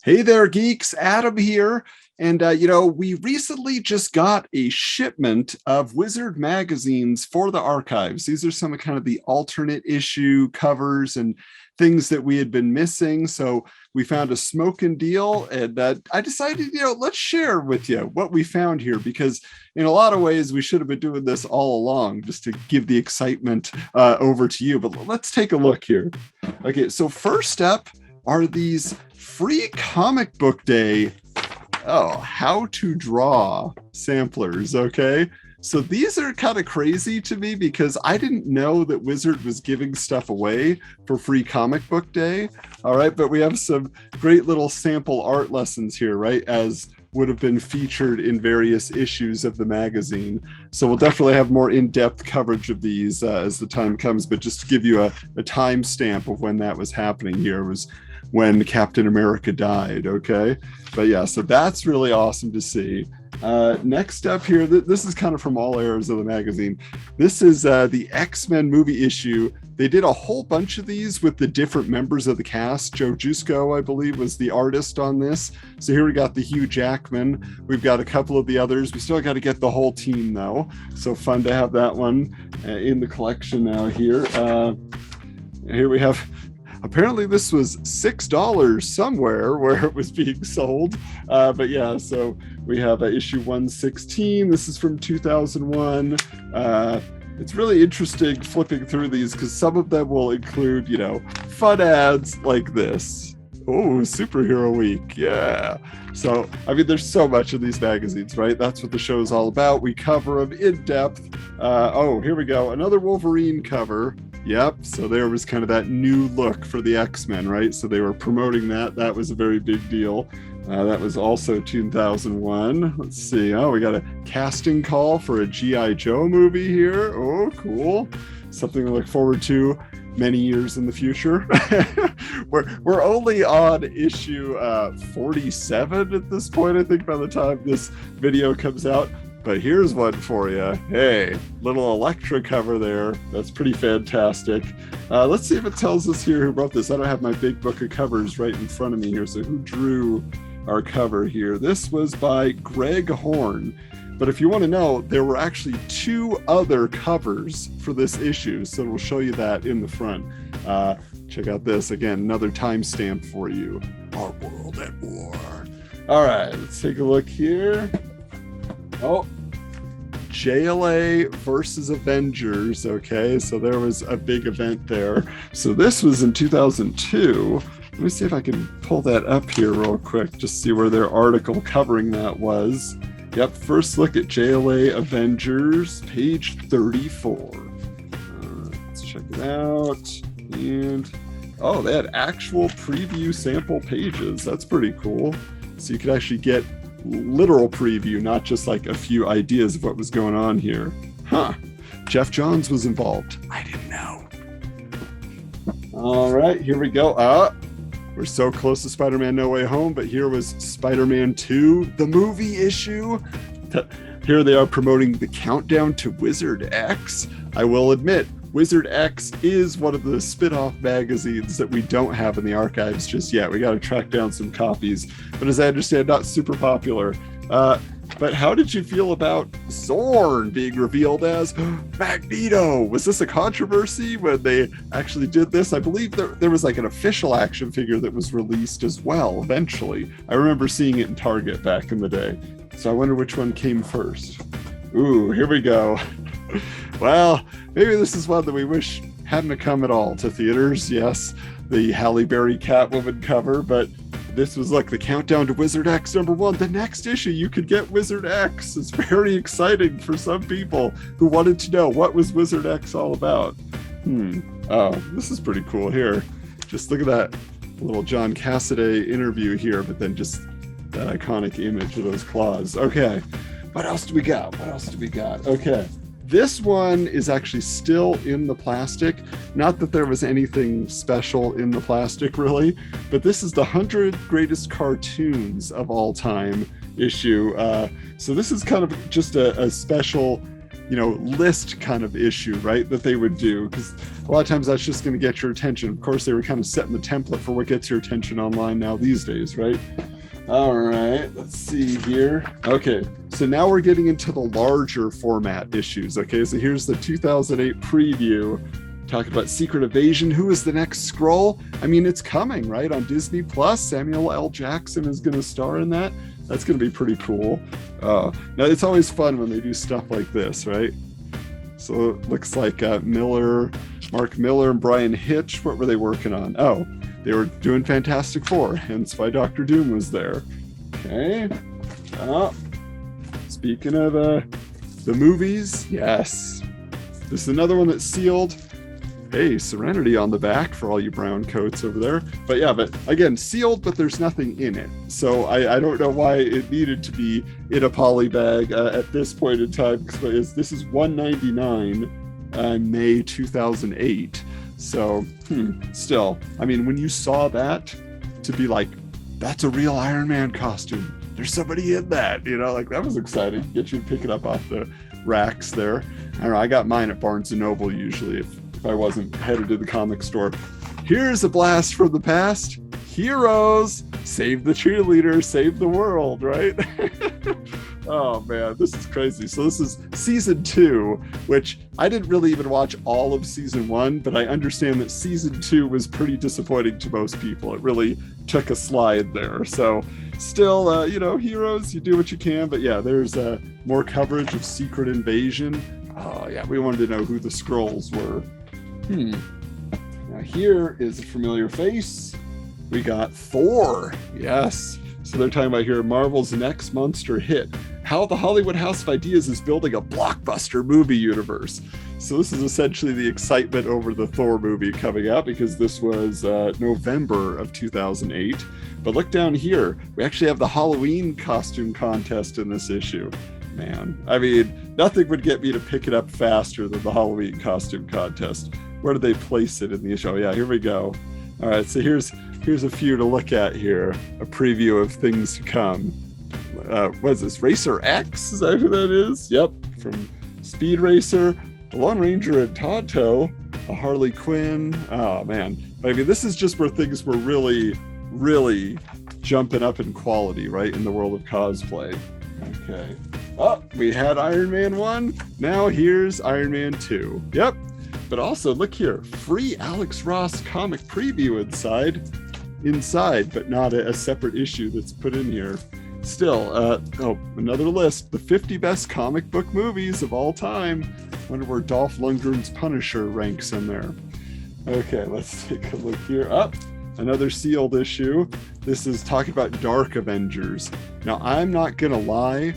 Hey there, geeks. Adam here. We recently just got a shipment of Wizard magazines for the archives. These are some of kind of the alternate issue covers and things that we had been missing. So we found a smoking deal, and I decided, let's share with you what we found here, because in a lot of ways we should have been doing this all along just to give the excitement over to you. But let's take a look here. Okay, so first up are these free comic book day how to draw samplers. Okay, so these are kind of crazy to me because I didn't know that Wizard was giving stuff away for free comic book day. All right, but we have some great little sample art lessons here, right, as would have been featured in various issues of the magazine. So we'll definitely have more in-depth coverage of these as the time comes, but just to give you a timestamp of when that was happening here was when Captain America died. Okay, but yeah, so that's really awesome to see. Next up here, this is kind of from all eras of the magazine. This is the X-Men movie issue. They did a whole bunch of these with the different members of the cast. Joe Jusko, I believe, was the artist on this. So here we got the Hugh Jackman. We've got a couple of the others. We still got to get the whole team though. So fun to have that one in the collection now here. Here we have, apparently this was $6 somewhere where it was being sold. But yeah, so we have issue 116. This is from 2001. It's really interesting flipping through these because some of them will include, fun ads like this. Oh, Superhero Week. Yeah. So, I mean, there's so much of these magazines, right? That's what the show is all about. We cover them in depth. Here we go. Another Wolverine cover. Yep. So there was kind of that new look for the X-Men, right? So they were promoting that. That was a very big deal. That was also 2001. Let's see. Oh, we got a casting call for a G.I. Joe movie here. Oh, cool. Something to look forward to many years in the future. We're only on issue 47 at this point, I think, by the time this video comes out. But here's one for you. Hey, little Elektra cover there. That's pretty fantastic. Let's see if it tells us here who wrote this. I don't have my big book of covers right in front of me here. So who drew our cover here? This was by Greg Horn. But if you want to know, there were actually two other covers for this issue. So we'll show you that in the front. Check out this. Again, another timestamp for you. Our world at war. All right, let's take a look here. Oh, Jla versus Avengers. Okay, so there was a big event there. So this was in 2002. Let me see if I can pull that up here real quick, just see where their article covering that was. Yep, first look at Jla Avengers, page 34. Let's check it out. And oh, they had actual preview sample pages. That's pretty cool. So you could actually get literal preview, not just like a few ideas of what was going on here. Huh. Jeff Johns was involved. I didn't know. All right, here we go. We're so close to Spider-Man No Way Home, but here was Spider-Man 2, the movie issue. Here they are promoting the countdown to Wizard X. I will admit, Wizard X is one of the spin-off magazines that we don't have in the archives just yet. We got to track down some copies. But as I understand, not super popular. But how did you feel about Zorn being revealed as Magneto? Was this a controversy when they actually did this? I believe there was like an official action figure that was released as well eventually. I remember seeing it in Target back in the day. So I wonder which one came first. Ooh, here we go. Well, maybe this is one that we wish hadn't come at all to theaters. Yes, the Halle Berry Catwoman cover, but this was like the countdown to Wizard X #1. The next issue, you could get Wizard X. It's very exciting for some people who wanted to know what was Wizard X all about. Oh, this is pretty cool here. Just look at that little John Cassaday interview here, but then just that iconic image of those claws. Okay, what else do we got? Okay. This one is actually still in the plastic. Not that there was anything special in the plastic, really, but this is the 100 Greatest Cartoons of All Time issue. So this is kind of just a special list kind of issue, right, that they would do, because a lot of times that's just going to get your attention. Of course, they were kind of setting the template for what gets your attention online now these days, right? All right, let's see here. Okay, so now we're getting into the larger format issues. Okay, so here's the 2008 preview talking about Secret Invasion. Who is the next Skrull? I mean, it's coming, right, on Disney Plus. Samuel L. Jackson is going to star in that. That's going to be pretty cool. Now, it's always fun when they do stuff like this, right? So it looks like Mark Miller and Brian Hitch. What were they working on? Oh, they were doing Fantastic Four, hence why Dr. Doom was there. Okay. Speaking of the movies, yes. This is another one that's sealed. Hey, Serenity on the back for all you brown coats over there. But again, sealed, but there's nothing in it. So I don't know why it needed to be in a poly bag at this point in time, because this is $199 May 2008. So, still, I mean, when you saw that, to be like, that's a real Iron Man costume. There's somebody in that, that was exciting. Get you to pick it up off the racks there. I don't know, I got mine at Barnes & Noble usually if I wasn't headed to the comic store. Here's a blast from the past. Heroes, save the cheerleader, save the world, right? Oh man, this is crazy. So this is season 2, which I didn't really even watch all of season 1, but I understand that season 2 was pretty disappointing to most people. It really took a slide there. So still, heroes, you do what you can, but yeah, there's more coverage of Secret Invasion. Oh yeah, we wanted to know who the Skrulls were. Now here is a familiar face. We got Thor. Yes. So they're talking about here Marvel's next monster hit. How the Hollywood House of Ideas is building a blockbuster movie universe. So this is essentially the excitement over the Thor movie coming out, because this was November of 2008. But look down here. We actually have the Halloween costume contest in this issue. Man, I mean, nothing would get me to pick it up faster than the Halloween costume contest. Where do they place it in the issue? Oh yeah, here we go. All right, so here's a few to look at here. A preview of things to come. What is this? Racer X? Is that who that is? Yep, from Speed Racer, the Lone Ranger and Tonto, a Harley Quinn. Oh man, I mean, this is just where things were really, really jumping up in quality, right, in the world of cosplay. Okay. Oh, we had Iron Man 1. Now here's Iron Man 2. Yep. But also, look here, free Alex Ross comic preview inside, but not a separate issue that's put in here. Still, another list, the 50 best comic book movies of all time. Wonder where Dolph Lundgren's Punisher ranks in there. Okay, let's take a look here. Another sealed issue. This is talking about Dark Avengers. Now, I'm not gonna lie,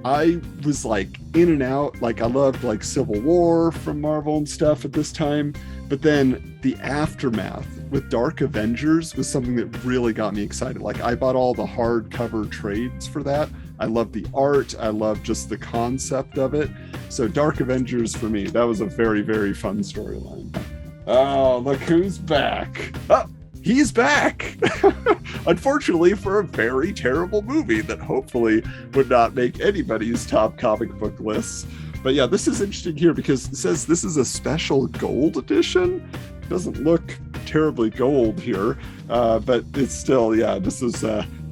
I was like in and out. Like I loved like Civil War from Marvel and stuff at this time, but then the aftermath with Dark Avengers was something that really got me excited. Like I bought all the hardcover trades for that. I love the art. I love just the concept of it. So Dark Avengers for me, that was a very, very fun storyline. Oh, look who's back. Oh, he's back. Unfortunately, for a very terrible movie that hopefully would not make anybody's top comic book lists. But yeah, this is interesting here because it says this is a special gold edition. It doesn't look terribly gold here, but it's still, yeah, this is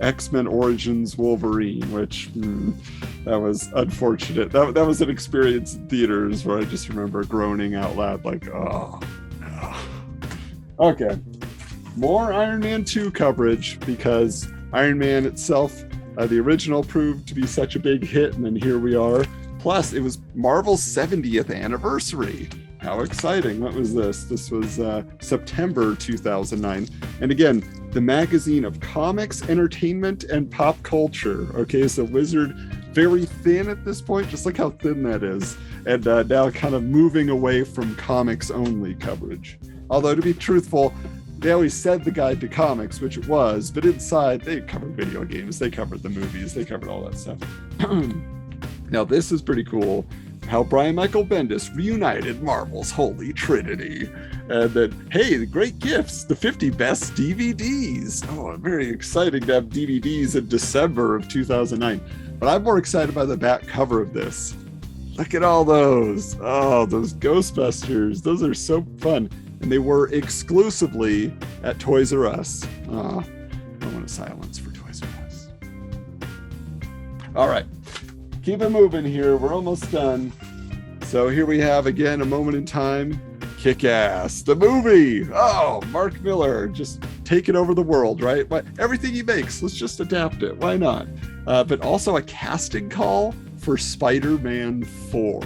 X-Men Origins Wolverine, which that was unfortunate. That was an experience in theaters where I just remember groaning out loud like, oh no. Okay. More Iron Man 2 coverage because Iron Man itself, the original, proved to be such a big hit, and then here we are. Plus, it was Marvel's 70th anniversary. How exciting. What was this? This was September 2009. And again, the magazine of comics, entertainment, and pop culture. Okay, so Wizard, very thin at this point. Just look how thin that is. And now kind of moving away from comics only coverage. Although, to be truthful, they always said the guide to comics, which it was, but inside they covered video games, they covered the movies, they covered all that stuff. Now this is pretty cool, how Brian Michael Bendis reunited Marvel's Holy Trinity. And then, hey, the great gifts, the 50 best DVDs. Oh, very exciting to have DVDs in December of 2009. But I'm more excited by the back cover of this. Look at all those. Oh, those Ghostbusters. Those are so fun. And they were exclusively at Toys R Us. Oh, I want a silence for Toys R Us. All right. Keep it moving here. We're almost done. So here we have, again, a moment in time. Kick-Ass, the movie. Oh, Mark Miller just taking over the world, right? But everything he makes, let's just adapt it. Why not? But also a casting call for Spider-Man 4.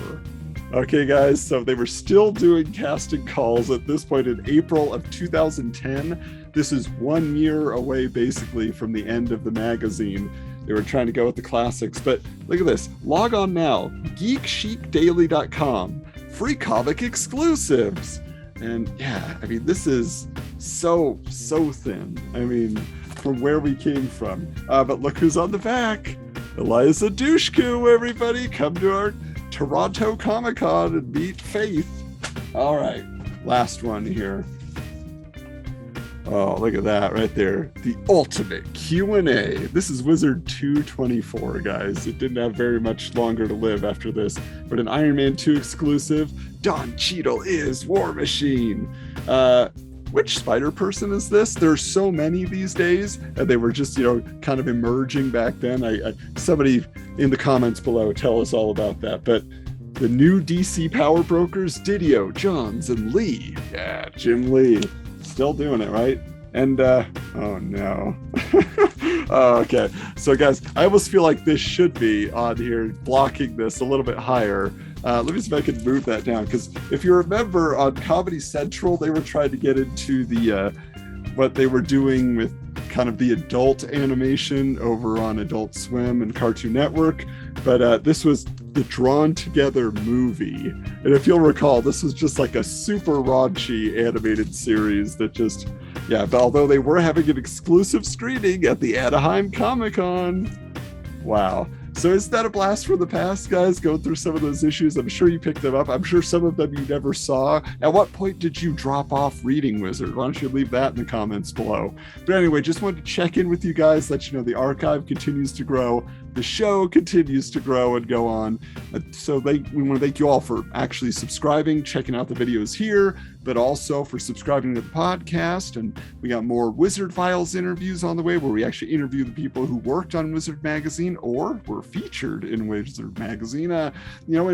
Okay, guys, so they were still doing casting calls at this point in April of 2010. This is 1 year away, basically, from the end of the magazine. They were trying to go with the classics, but look at this. Log on now, geekchicdaily.com. Free comic exclusives. And yeah, I mean, this is so thin. I mean, from where we came from. But look who's on the back. Eliza Dushku, everybody. Come to our Toronto Comic-Con and meet Faith. All right, last one here. Oh, look at that right there. The ultimate Q&A. This is Wizard 224, guys. It didn't have very much longer to live after this, but an Iron Man 2 exclusive. Don Cheadle is War Machine. Which Spider-Person is this? There's so many these days, and they were just, kind of emerging back then. Somebody in the comments below tell us all about that. But the new DC Power Brokers, Didio, Johns, and Lee. Yeah, Jim Lee. Still doing it, right? And oh no. Oh, okay, so guys, I almost feel like this should be on here, blocking this a little bit higher. Let me see if I can move that down, because if you remember on Comedy Central, they were trying to get into the what they were doing with kind of the adult animation over on Adult Swim and Cartoon Network, but this was the Drawn Together movie. And if you'll recall, this was just like a super raunchy animated series that just, yeah, but although they were having an exclusive screening at the Anaheim Comic-Con. Wow. So is that a blast from the past, guys? Going through some of those issues. I'm sure you picked them up. I'm sure some of them you never saw. At what point did you drop off reading Wizard? Why don't you leave that in the comments below? But anyway, just wanted to check in with you guys, let you know the archive continues to grow. The show continues to grow and go on. So we want to thank you all for actually subscribing, checking out the videos here, but also for subscribing to the podcast. And we got more Wizard Files interviews on the way, where we actually interview the people who worked on Wizard Magazine or were featured in Wizard Magazine. And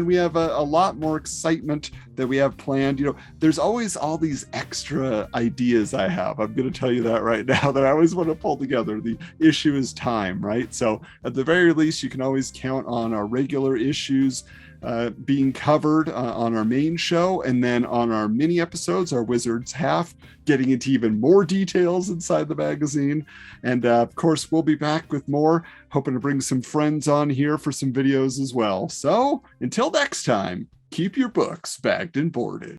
we have a lot more excitement that we have planned. There's always all these extra ideas I have. I'm going to tell you that right now, that I always want to pull together. The issue is time, right? So at the very least, you can always count on our regular issues being covered on our main show, and then on our mini episodes, our Wizards half, getting into even more details inside the magazine. And of course, we'll be back with more, hoping to bring some friends on here for some videos as well. So until next time, keep your books bagged and boarded.